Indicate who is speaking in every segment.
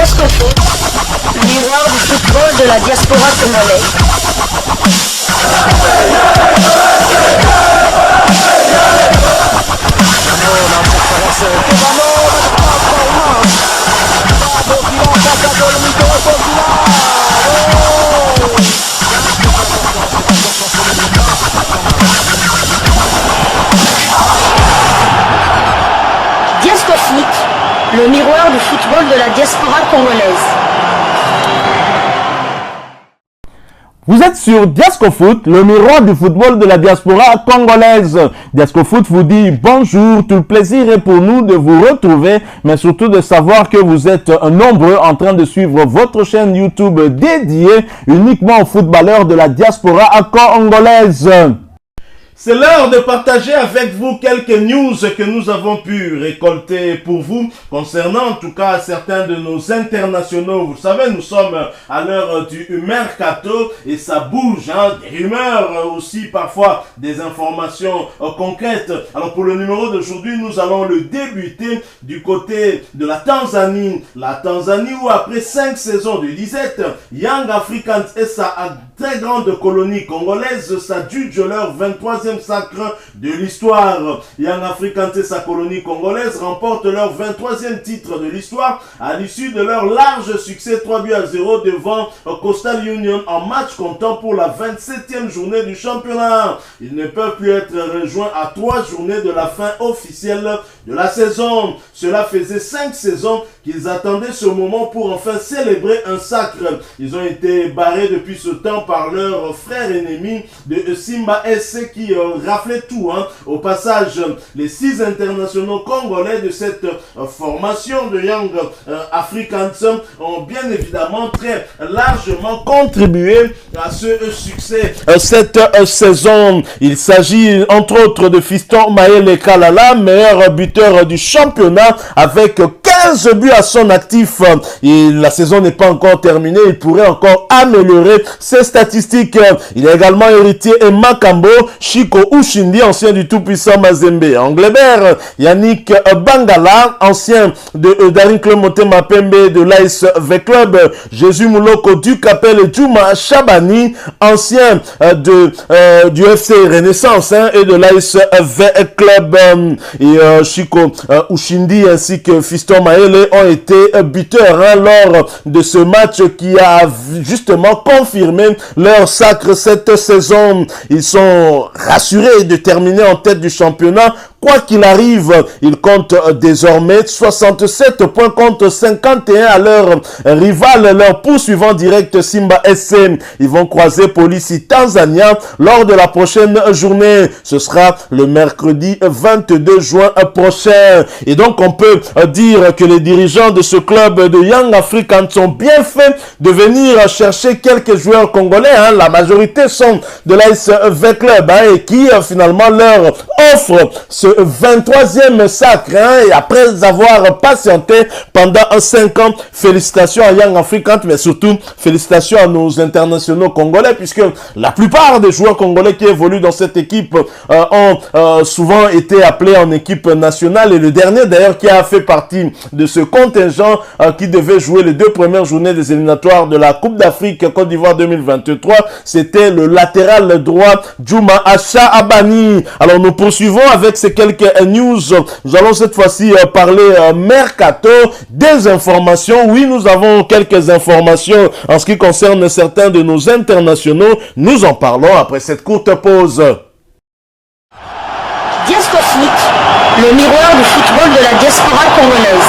Speaker 1: Diascofoot, le miroir du football de la diaspora congolaise. Diascofoot, le miroir du football de la diaspora congolaise.
Speaker 2: Vous êtes sur Diascofoot, le miroir du football de la diaspora congolaise. Diascofoot vous dit bonjour, tout le plaisir est pour nous de vous retrouver, mais surtout de savoir que vous êtes nombreux en train de suivre votre chaîne YouTube dédiée uniquement aux footballeurs de la diaspora congolaise. C'est l'heure de partager avec vous quelques news que nous avons pu récolter pour vous concernant en tout cas certains de nos internationaux. Vous savez, nous sommes à l'heure du mercato et ça bouge, hein, des rumeurs aussi, parfois des informations concrètes. Alors pour le numéro d'aujourd'hui, nous allons le débuter du côté de la Tanzanie. La Tanzanie où après 5 saisons de disette, Young Africans et sa très grande colonie congolaise s'adjugent leur 23e sacre de l'histoire. Young Africans et sa colonie congolaise remportent leur 23e titre de l'histoire à l'issue de leur large succès 3-0 devant Coastal Union en match comptant pour la 27e journée du championnat. Ils ne peuvent plus être rejoints à 3 journées de la fin officielle de la saison. Cela faisait 5 saisons qu'ils attendaient ce moment pour enfin célébrer un sacre. Ils ont été barrés depuis ce temps par leur frère ennemi de Simba SC qui raflait tout. Au passage, les 6 internationaux congolais de cette formation de Young Africans ont bien évidemment très largement contribué à ce succès cette saison. Il s'agit entre autres de Fiston Maël Kalala, meilleur buteur du championnat avec 15 buts à son actif. Et la saison n'est pas encore terminée, il pourrait encore améliorer ses statistiques. Il est également héritier et Makambo, Chico Ushindi, ancien du tout-puissant Mazembe. Anglebert, Yannick Bangala, ancien de Daring Club Motema Pembe de l'AS V Club. Jésus Mouloko du Capel et Juma Chabani, ancien du FC Renaissance et de l'AS V Club. Et Chico Ushindi ainsi que Fiston Maël ont été buteurs lors de ce match qui a justement confirmé leur sacre cette saison. Ils sont rassurés de terminer en tête du championnat. Quoi qu'il arrive, ils comptent désormais 67 points contre 51 à leur rival, leur poursuivant direct Simba SC. Ils vont croiser Police Tanzania lors de la prochaine journée. Ce sera le mercredi 22 juin prochain. Et donc on peut dire que les dirigeants de ce club de Young Africans ont bien fait de venir chercher quelques joueurs congolais. La majorité sont de l'AS V Club et qui finalement leur offre ce 23e sacre. Et après avoir patienté pendant 5 ans, félicitations à Young Africans, mais surtout félicitations à nos internationaux congolais, puisque la plupart des joueurs congolais qui évoluent dans cette équipe ont souvent été appelés en équipe nationale. Et le dernier d'ailleurs qui a fait partie de ce contingent qui devait jouer les 2 premières journées des éliminatoires de la Coupe d'Afrique Côte d'Ivoire 2023, c'était le latéral droit Juma Acha Abani. Alors nous poursuivons avec ces quelques news. Nous allons cette fois-ci parler mercato, des informations. Oui, nous avons quelques informations en ce qui concerne certains de nos internationaux. Nous en parlons après cette courte pause.
Speaker 1: Diascofoot, le miroir du football de la diaspora congolaise.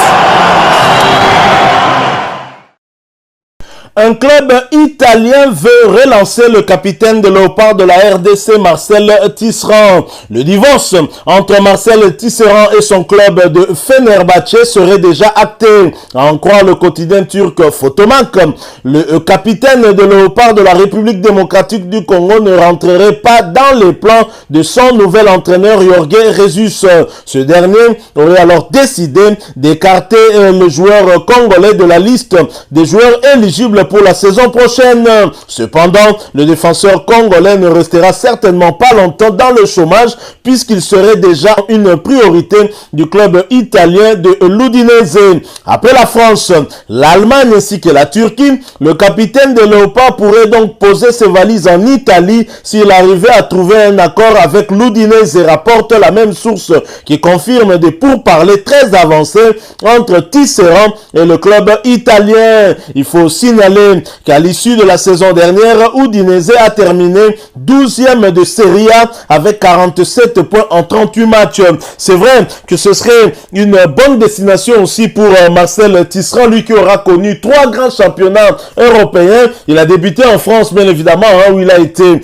Speaker 2: Un club italien veut relancer le capitaine de Léopard de la RDC, Marcel Tisserand. Le divorce entre Marcel Tisserand et son club de Fenerbahçe serait déjà acté. À en croire le quotidien turc Photomak, le capitaine de Léopard de la République démocratique du Congo ne rentrerait pas dans les plans de son nouvel entraîneur Jorge Jesus. Ce dernier aurait alors décidé d'écarter le joueur congolais de la liste des joueurs éligibles pour la saison prochaine. Cependant, le défenseur congolais ne restera certainement pas longtemps dans le chômage puisqu'il serait déjà une priorité du club italien de l'Udinese. Après la France, l'Allemagne ainsi que la Turquie, le capitaine des Léopards pourrait donc poser ses valises en Italie s'il arrivait à trouver un accord avec l'Udinese, rapporte la même source qui confirme des pourparlers très avancés entre Tisserand et le club italien. Il faut signaler qu'à l'issue de la saison dernière, Udinese a terminé 12e de Serie A avec 47 points en 38 matchs. C'est vrai que ce serait une bonne destination aussi pour Marcel Tisserand, lui qui aura connu 3 grands championnats européens. Il a débuté en France, bien évidemment, où il a été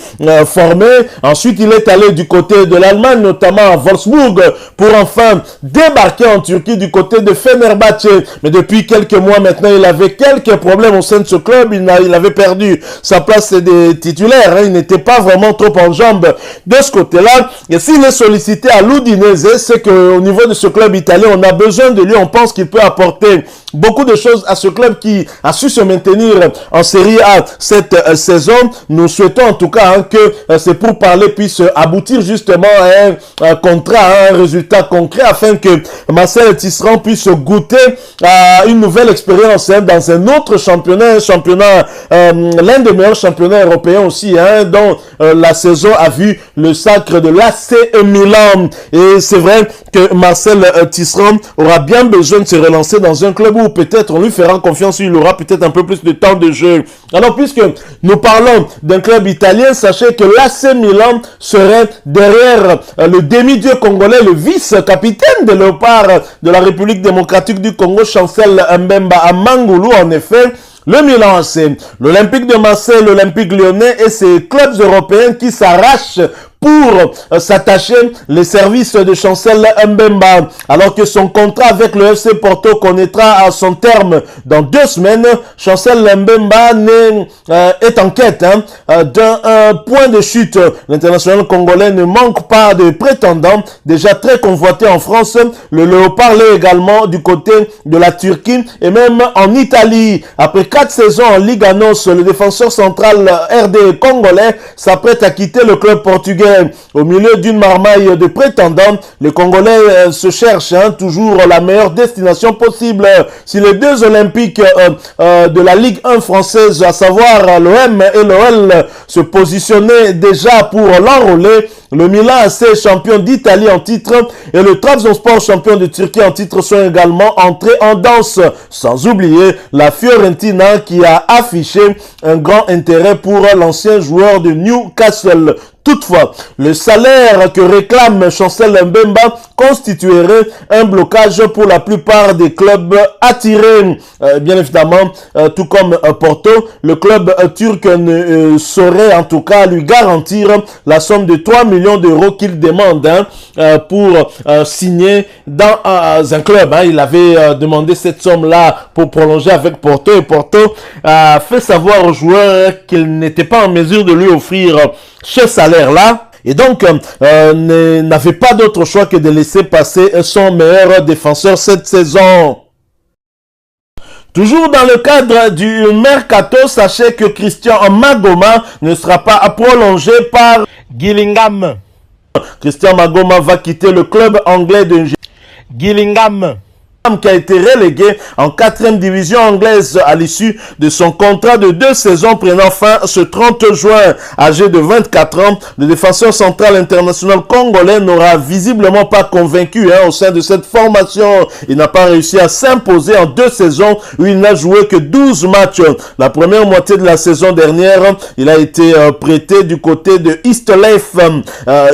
Speaker 2: formé. Ensuite, il est allé du côté de l'Allemagne, notamment à Wolfsburg, pour enfin débarquer en Turquie du côté de Fenerbahçe. Mais depuis quelques mois maintenant, il avait quelques problèmes au sein de ce club. Il avait perdu sa place des titulaires. Il n'était pas vraiment trop en jambes de ce côté-là. Et s'il est sollicité à l'Udinese, c'est qu'au niveau de ce club italien, on a besoin de lui. On pense qu'il peut apporter beaucoup de choses à ce club qui a su se maintenir en Serie A cette saison. Nous souhaitons en tout cas que ces pourparlers puissent aboutir justement à un contrat, à un résultat concret afin que Marcel Tisserand puisse goûter à une nouvelle expérience dans un autre championnat, l'un des meilleurs championnats européens aussi, dont la saison a vu le sacre de l'AC Milan. Et c'est vrai que Marcel Tisserand aura bien besoin de se relancer dans un club où peut-être on lui fera confiance, il aura peut-être un peu plus de temps de jeu. Alors puisque nous parlons d'un club italien, sachez que l'AC Milan serait derrière le demi-dieu congolais, le vice-capitaine des Léopards de la République démocratique du Congo, Chancel Mbemba Amangoulou. En effet, le Milan AC, l'Olympique de Marseille, l'Olympique Lyonnais et ces clubs européens qui s'arrachent pour s'attacher les services de Chancel Mbemba. Alors que son contrat avec le FC Porto connaîtra à son terme dans 2 semaines, Chancel Mbemba est en quête d'un point de chute. L'international congolais ne manque pas de prétendants, déjà très convoité en France. Le Léopard l'est également du côté de la Turquie et même en Italie. Après 4 saisons en Ligue Anos, le défenseur central RD congolais s'apprête à quitter le club portugais. Au milieu d'une marmaille de prétendants, les Congolais se cherchent toujours la meilleure destination possible. Si les 2 Olympiques de la Ligue 1 française, à savoir l'OM et l'OL, se positionnaient déjà pour l'enrôler, le Milan AC, champion d'Italie en titre, et le Trabzonspor, champion de Turquie en titre, sont également entrés en danse. Sans oublier la Fiorentina qui a affiché un grand intérêt pour l'ancien joueur de Newcastle. Toutefois, le salaire que réclame Chancel Mbemba constituerait un blocage pour la plupart des clubs attirés. Bien évidemment, tout comme Porto, le club turc ne saurait en tout cas lui garantir la somme de 3 millions d'euros qu'il demande pour signer dans un club. Il avait demandé cette somme-là pour prolonger avec Porto et Porto a fait savoir aux joueurs qu'il n'était pas en mesure de lui offrir ce salaire-là. Et donc, n'avait pas d'autre choix que de laisser passer son meilleur défenseur cette saison. Toujours dans le cadre du mercato, sachez que Christian Magoma ne sera pas prolongé par Gillingham. Christian Magoma va quitter le club anglais de Gillingham, qui a été relégué en 4e division anglaise à l'issue de son contrat de 2 saisons prenant fin ce 30 juin. Âgé de 24 ans, le défenseur central international congolais n'aura visiblement pas convaincu au sein de cette formation. Il n'a pas réussi à s'imposer en 2 saisons où il n'a joué que 12 matchs. La première moitié de la saison dernière, il a été prêté du côté de Eastleigh,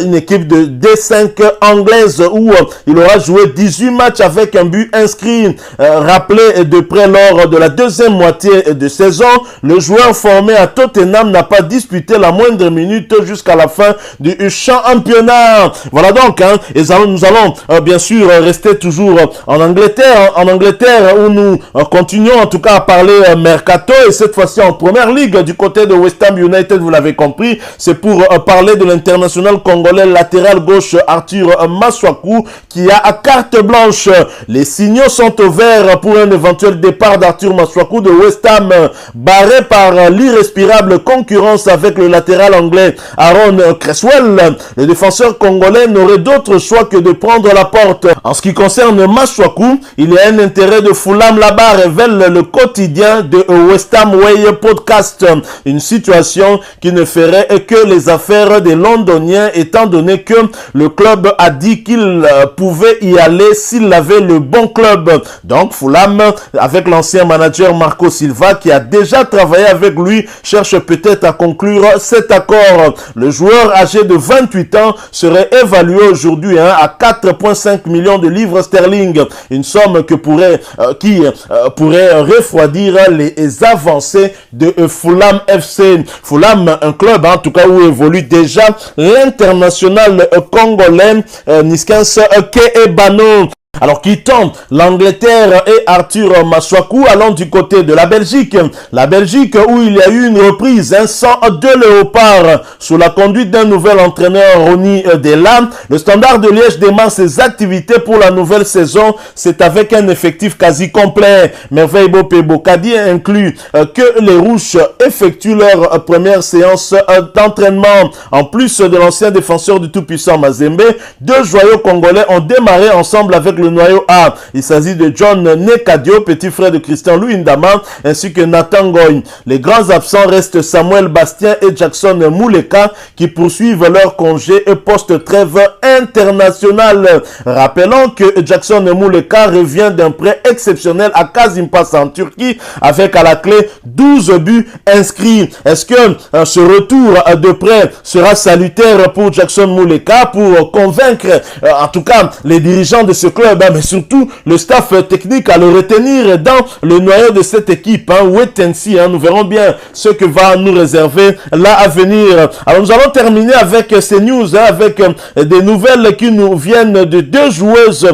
Speaker 2: une équipe de D5 anglaise où il aura joué 18 matchs avec un but inscrit. Rappelé de près lors de la 2e moitié de saison, le joueur formé à Tottenham n'a pas disputé la moindre minute jusqu'à la fin du championnat. Voilà donc, et nous allons bien sûr rester toujours en Angleterre, où nous continuons en tout cas à parler mercato, et cette fois-ci en première ligue du côté de West Ham United, vous l'avez compris, c'est pour parler de l'international congolais latéral gauche Arthur Maswaku qui a à carte blanche. Les signes signaux sont au vert pour un éventuel départ d'Arthur Masuaku de West Ham, barré par l'irrespirable concurrence avec le latéral anglais Aaron Cresswell. Le défenseur congolais n'aurait d'autre choix que de prendre la porte. En ce qui concerne Masuaku, il y a un intérêt de Fulham là-bas, révèle le quotidien de West Ham Way Podcast. Une situation qui ne ferait que les affaires des Londoniens, étant donné que le club a dit qu'il pouvait y aller s'il avait le bon club. Donc Fulham, avec l'ancien manager Marco Silva qui a déjà travaillé avec lui, cherche peut-être à conclure cet accord. Le joueur âgé de 28 ans serait évalué aujourd'hui à 4,5 millions de livres sterling, une somme qui pourrait refroidir les avancées de Fulham FC. Fulham, un club en tout cas où évolue déjà l'international congolais Niskens Keebano. Alors, quittant l'Angleterre et Arthur Masuaku, allons du côté de la Belgique. La Belgique où il y a eu une reprise, sans deux léopards, sous la conduite d'un nouvel entraîneur, Ronny Delam. Le Standard de Liège démarre ses activités pour la nouvelle saison. C'est avec un effectif quasi complet. Merveille Bopé-Bokadi inclut que les Rouges effectuent leur première séance d'entraînement. En plus de l'ancien défenseur du tout-puissant Mazembe, deux joyaux congolais ont démarré ensemble avec le noyau A. Il s'agit de John Nekadio, petit frère de Christian Louindama, ainsi que Nathan Goy. Les grands absents restent Samuel Bastien et Jackson Mouleka, qui poursuivent leur congé et post-trêve international. Rappelons que Jackson Mouleka revient d'un prêt exceptionnel à Kazimpas en Turquie, avec à la clé 12 buts inscrits. Est-ce que ce retour de prêt sera salutaire pour Jackson Mouleka, pour convaincre en tout cas les dirigeants de ce club, mais surtout le staff technique à le retenir dans le noyau de cette équipe, wait and see, nous verrons bien ce que va nous réserver là à venir. Alors nous allons terminer avec ces news, avec des nouvelles qui nous viennent de deux joueuses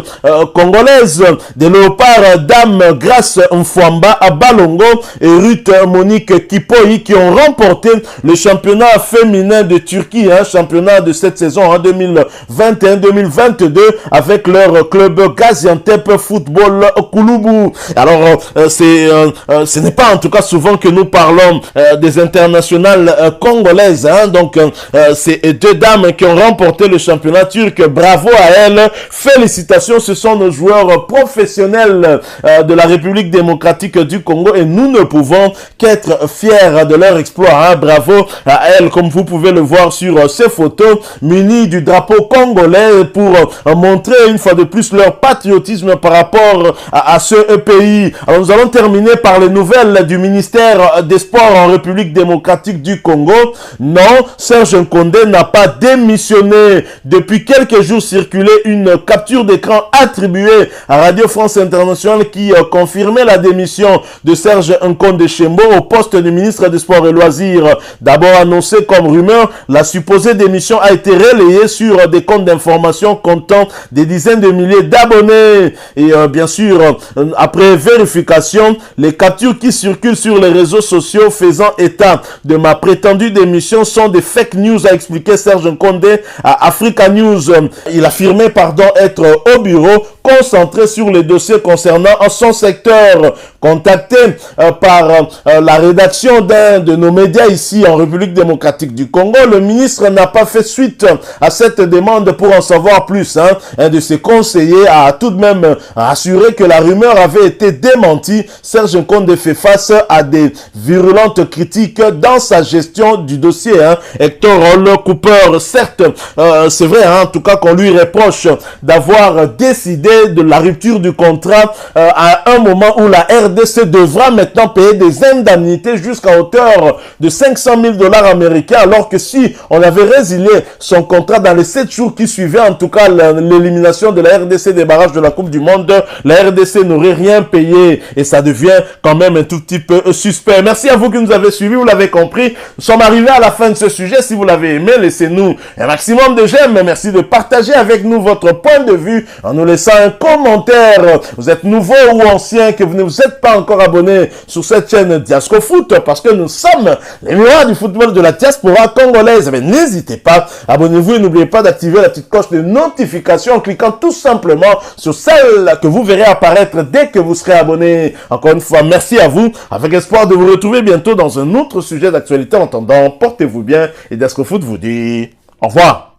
Speaker 2: congolaises, des léopards Dame Grace Mfwamba à Balongo et Ruth Monique Kipoi, qui ont remporté le championnat féminin de Turquie, championnat de cette saison en 2021-2022 avec leur club Gaziantep Football Kouloubou. Alors, ce n'est pas en tout cas souvent que nous parlons des internationales congolaises. Donc, c'est deux dames qui ont remporté le championnat turc. Bravo à elles. Félicitations, ce sont nos joueurs professionnels de la République démocratique du Congo et nous ne pouvons qu'être fiers de leur exploit. Bravo à elles, comme vous pouvez le voir sur ces photos, munies du drapeau congolais pour montrer une fois de plus leur patriotisme par rapport à ce pays. Alors nous allons terminer par les nouvelles du ministère des Sports en République démocratique du Congo. Non, Serge Nkondé n'a pas démissionné. Depuis quelques jours circulait une capture d'écran attribuée à Radio France Internationale qui confirmait la démission de Serge Nkondé Chembo au poste de ministre des Sports et Loisirs. D'abord annoncé comme rumeur, la supposée démission a été relayée sur des comptes d'information comptant des dizaines de milliers d'abonnés. Et bien sûr, après vérification, les captures qui circulent sur les réseaux sociaux faisant état de ma prétendue démission sont des fake news, a expliqué Serge Nkondé à Africa News. Il affirmait être au bureau, concentré sur les dossiers concernant son secteur. Contacté par la rédaction d'un de nos médias ici en République démocratique du Congo, le ministre n'a pas fait suite à cette demande pour en savoir plus. Un de ses conseillers a tout de même assuré que la rumeur avait été démentie. Serge Nkondé fait face à des virulentes critiques dans sa gestion du dossier. Hector Cooper, certes, c'est vrai, en tout cas qu'on lui reproche d'avoir décidé de la rupture du contrat à un moment où la RDC devra maintenant payer des indemnités jusqu'à hauteur de 500 000 $ américains, alors que si on avait résilié son contrat dans les 7 jours qui suivaient, en tout cas l'élimination de la RDC des barrages de la Coupe du Monde, la RDC n'aurait rien payé et ça devient quand même un tout petit peu suspect. Merci à vous qui nous avez suivis, vous l'avez compris. Nous sommes arrivés à la fin de ce sujet. Si vous l'avez aimé, laissez-nous un maximum de j'aime. Merci de partager avec nous votre point de vue en nous laissant un commentaire. Vous êtes nouveau ou ancien, que vous ne vous êtes pas encore abonné sur cette chaîne Diasco Foot, parce que nous sommes les miroirs du football de la diaspora congolaise. Mais n'hésitez pas, abonnez-vous et n'oubliez pas d'activer la petite cloche de notification en cliquant tout simplement directement sur celle que vous verrez apparaître dès que vous serez abonné. Encore une fois, merci à vous, avec espoir de vous retrouver bientôt dans un autre sujet d'actualité. En attendant, portez-vous bien et Desk Foot vous dit au revoir.